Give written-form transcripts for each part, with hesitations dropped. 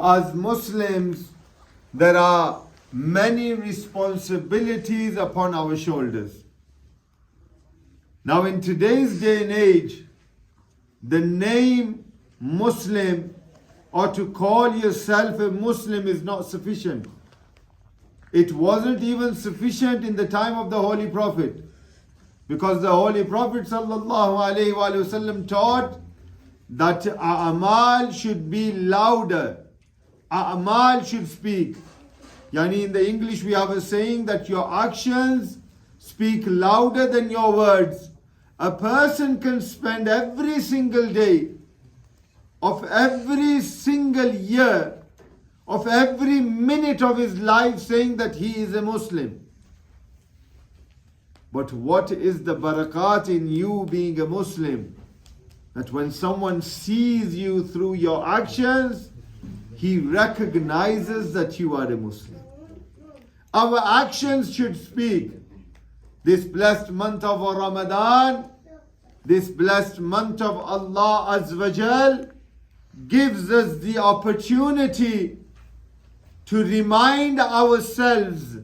as Muslims, there are many responsibilities upon our shoulders. Now, in today's day and age, the name Muslim or to call yourself a Muslim is not sufficient. It wasn't even sufficient in the time of the Holy Prophet, because the Holy Prophet ﷺ taught that a'mal should be louder. A'mal should speak. Yani in the English we have a saying that your actions speak louder than your words. A person can spend every single day of every single year of every minute of his life saying that he is a Muslim. But what is the barakat in you being a Muslim? That when someone sees you through your actions, he recognizes that you are a Muslim. Our actions should speak. This blessed month of Ramadan, this blessed month of Allah Azza wa Jal, gives us the opportunity to remind ourselves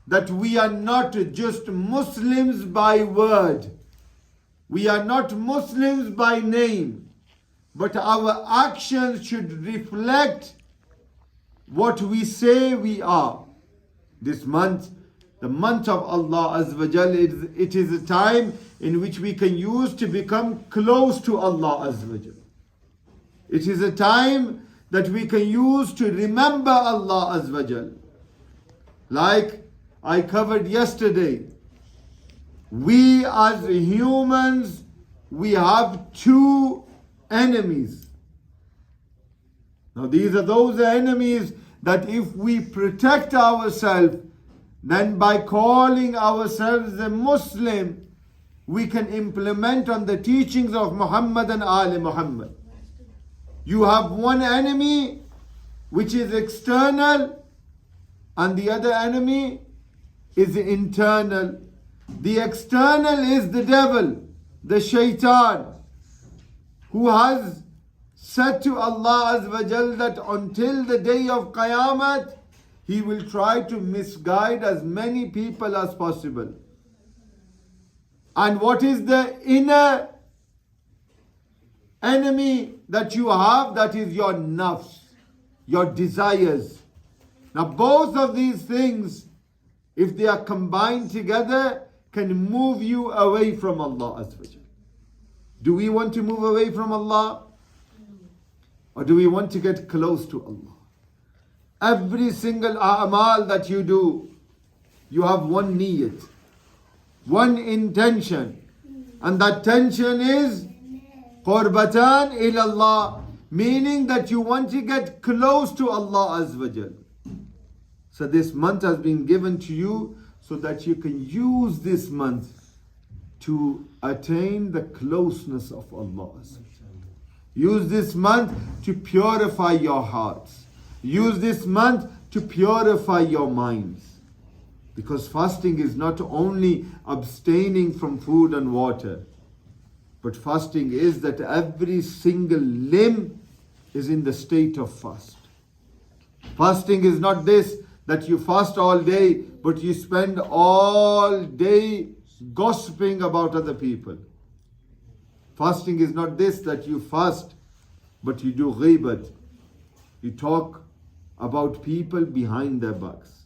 that we are not just Muslims by word. We are not Muslims by name, but our actions should reflect what we say we are. This month, the month of Allah Azza wa Jal, it is a time in which we can use to become close to Allah Azza wa Jal. It is a time that we can use to remember Allah Azza wa Jal. Like I covered yesterday, we as humans, we have two enemies. Now these are those enemies that if we protect ourselves, then by calling ourselves a Muslim, we can implement on the teachings of Muhammad and Ali Muhammad. You have one enemy which is external, and the other enemy is internal. The external is the devil, the shaitan, who has said to Allah Azza wa Jal that until the day of Qiyamah, he will try to misguide as many people as possible. And what is the inner enemy that you have? That is your nafs, your desires. Now both of these things, if they are combined together, can move you away from Allah Azza wa Jal. Do we want to move away from Allah? Or do we want to get close to Allah? Every single a'mal that you do, you have one niyat, one intention. And that intention is qurbatan ilallah, meaning that you want to get close to Allah Azza wa Jal. So this month has been given to you so that you can use this month to attain the closeness of Allah. Use this month to purify your hearts. Use this month to purify your minds. Because fasting is not only abstaining from food and water, but fasting is that every single limb is in the state of fast. Fasting is not this, that you fast all day, but you spend all day gossiping about other people. Fasting is not this, that you fast, but you do ghibat. You talk about people behind their backs.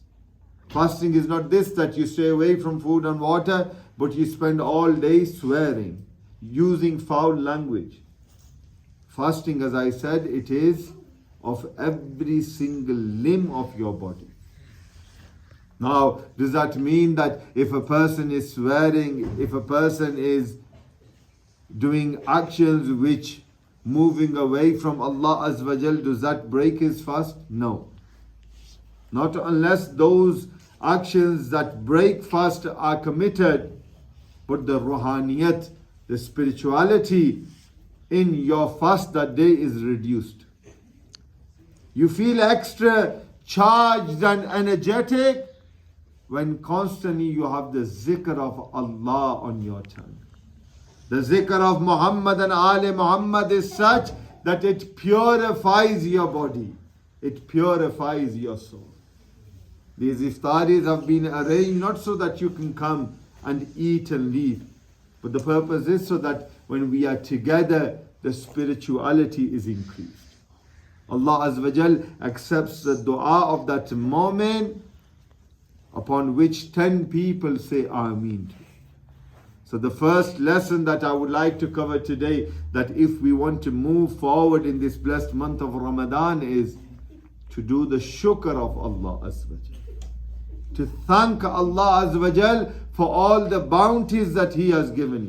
Fasting is not this, that you stay away from food and water, but you spend all day swearing, using foul language. Fasting, as I said, it is of every single limb of your body. Now, does that mean that if a person is swearing, if a person is doing actions which moving away from Allah Azza wa Jal, does that break his fast? No. Not unless those actions that break fast are committed, but the ruhaniyat, the spirituality in your fast that day is reduced. You feel extra charged and energetic when constantly you have the zikr of Allah on your tongue. The zikr of Muhammad and Ali Muhammad is such that it purifies your body. it purifies your soul. These iftaris have been arranged not so that you can come and eat and leave, but the purpose is so that when we are together, the spirituality is increased. Allah Azza wa Jal accepts the dua of that moment upon which 10 people say Ameen. So the first lesson that I would like to cover today, that if we want to move forward in this blessed month of Ramadan, is to do the shukr of Allah Azza wa Jal. To thank Allah Azza wa Jal for all the bounties that He has given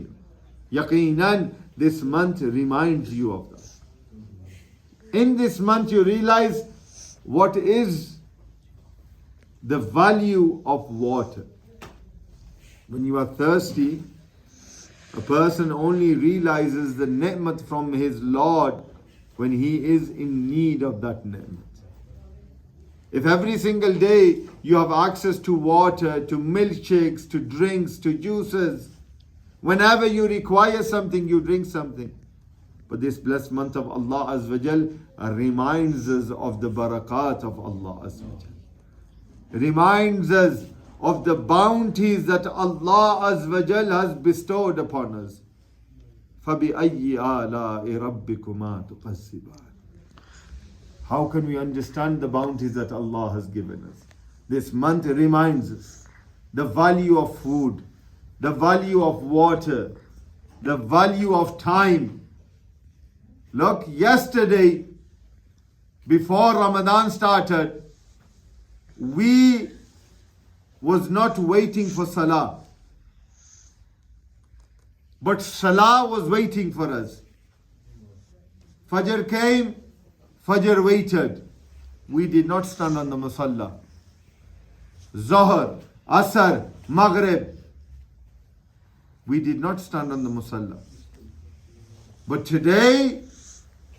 you. Yaqeenan, this month reminds you of that. In this month you realize what is the value of water. When you are thirsty, a person only realizes the ni'mat from his Lord when he is in need of that ni'mat. If every single day you have access to water, to milkshakes, to drinks, to juices, whenever you require something, you drink something. But this blessed month of Allah Azza wa Jal reminds us of the barakat of Allah Azza wa Jal. Reminds us of the bounties that Allah Azza wa Jal has bestowed upon us. فَبِأَيِّ آلَاءِ رَبِّكُمَا تُكَذِّبَانِ. How can we understand the bounties that Allah has given us? This month reminds us the value of food, the value of water, the value of time. Look, yesterday, before Ramadan started, we was not waiting for Salah. But Salah was waiting for us. Fajr came, Fajr waited. We did not stand on the Musalla. Zohar, Asr, Maghrib. We did not stand on the Musalla. But today,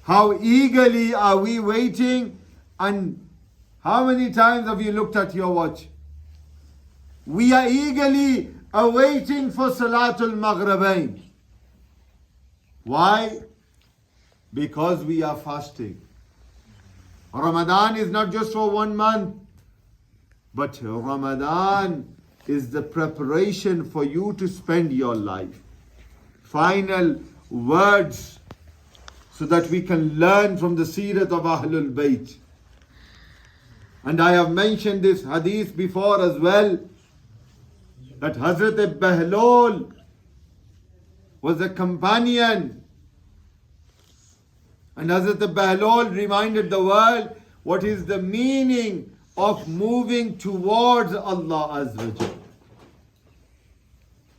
how eagerly are we waiting, and how many times have you looked at your watch? We are eagerly awaiting for Salatul Maghribain. Why? Because we are fasting. Ramadan is not just for 1 month, but Ramadan is the preparation for you to spend your life. Final words so that we can learn from the seerat of Ahlul Bayt. And I have mentioned this hadith before as well, that Hazrat Bahlol was a companion, and Hazrat Bahlol reminded the world what is the meaning of moving towards Allah Azza wa Jal.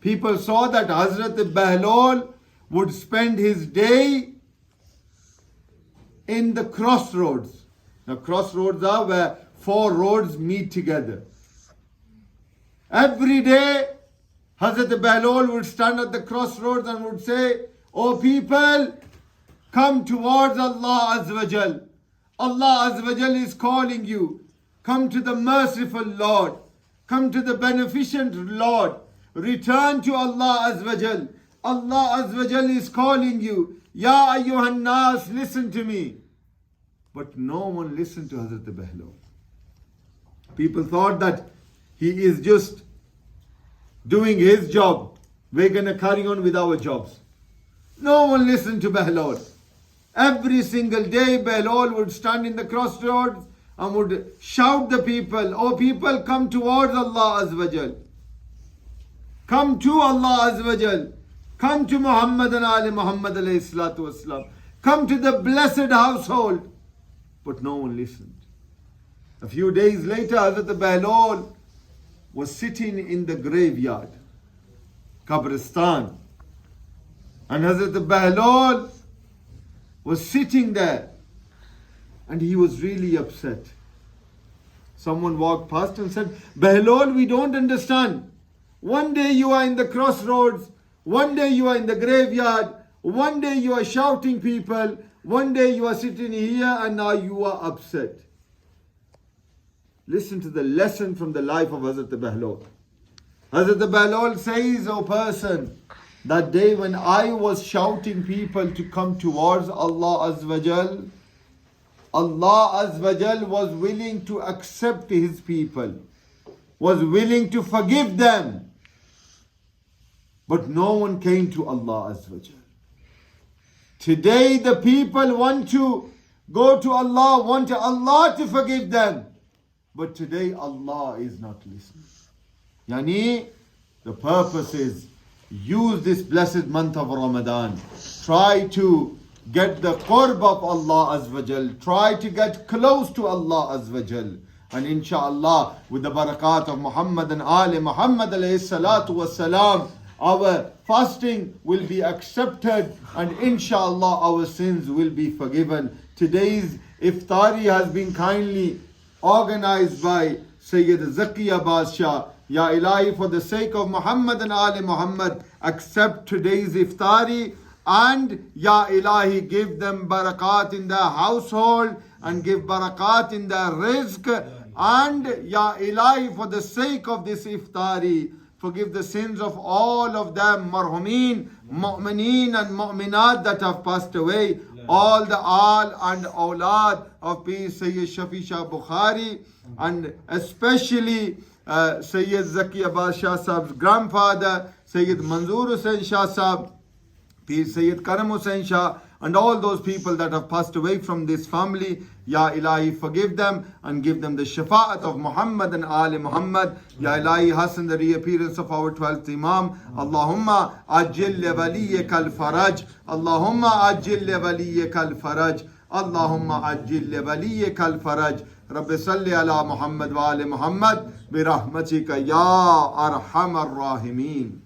People saw that Hazrat Bahlol would spend his day in the crossroads. Now crossroads are where 4 roads meet together. Every day, Hazrat Bahlol would stand at the crossroads and would say, "O people, come towards Allah Azza wa Jal. Allah Azza wa Jal is calling you. Come to the merciful Lord. Come to the beneficent Lord. Return to Allah Azza wa Jal. Allah Azza wa Jal is calling you. Ya ayyuhan nas, listen to me." But no one listened to Hazrat Bahlol. People thought that he is just doing his job. We're going to carry on with our jobs. No one listened to Bahlol. Every single day, Bahlol would stand in the crossroads and would shout the people, "O people, come towards Allah Azza wa Jal. Come to Allah Azza wa Jal. Come to Muhammad and Ali Muhammad alayhi salatu wasalam. Come to the blessed household." But no one listened. A few days later, Hazrat Bahlol was sitting in the graveyard, Qabristan. And Hazrat Bahlol was sitting there, and he was really upset. Someone walked past and said, "Bahlol, we don't understand. One day you are in the crossroads, one day you are in the graveyard, one day you are shouting people, one day you are sitting here, and now you are upset." Listen to the lesson from the life of Hazrat Bahlol. Hazrat Bahlol says, "O person, that day when I was shouting people to come towards Allah Azza wa Jal, Allah Azza wa Jal was willing to accept His people, was willing to forgive them. But no one came to Allah Azza wa Jal. Today the people want to go to Allah, want Allah to forgive them. But today Allah is not listening. Yani, the purpose is, use this blessed month of Ramadan. Try to get the qurb of Allah Azza wa Jal. Try to get close to Allah Azza wa Jal. And inshallah, with the barakat of Muhammad and Ali Muhammad alayhi salatu wassalam, our fasting will be accepted and inshallah our sins will be forgiven. Today's iftari has been kindly organized by Sayyid Zakiya Badshah. Ya Ilahi, for the sake of Muhammad and Ali Muhammad, accept today's iftari, and Ya Ilahi, give them barakat in their household and give barakat in their rizq. And Ya Ilahi, for the sake of this iftari, forgive the sins of all of them, marhumin, mu'mineen and mu'minat that have passed away, all the al and awlad of peace, Sayyid Shafi Shah Bukhari, and especially Sayyid Zakiya Badshah Sahib's grandfather, Sayyid Manzoor Hussain Shah Sahib, peace Sayyid Karam Hussain Shah, and all those people that have passed away from this family. Ya Ilahi, forgive them and give them the shafa'at of Muhammad and Ali Muhammad. Ya Ilahi, hasten the reappearance of our 12th Imam. Allahumma ajil li waliyyika al-faraj. Allahumma ajil li waliyyika al-faraj. Allahumma ajil li waliyyika al-faraj. Rabbi salli ala Muhammad wa ali Muhammad bi rahmatika ya arhamar rahimin.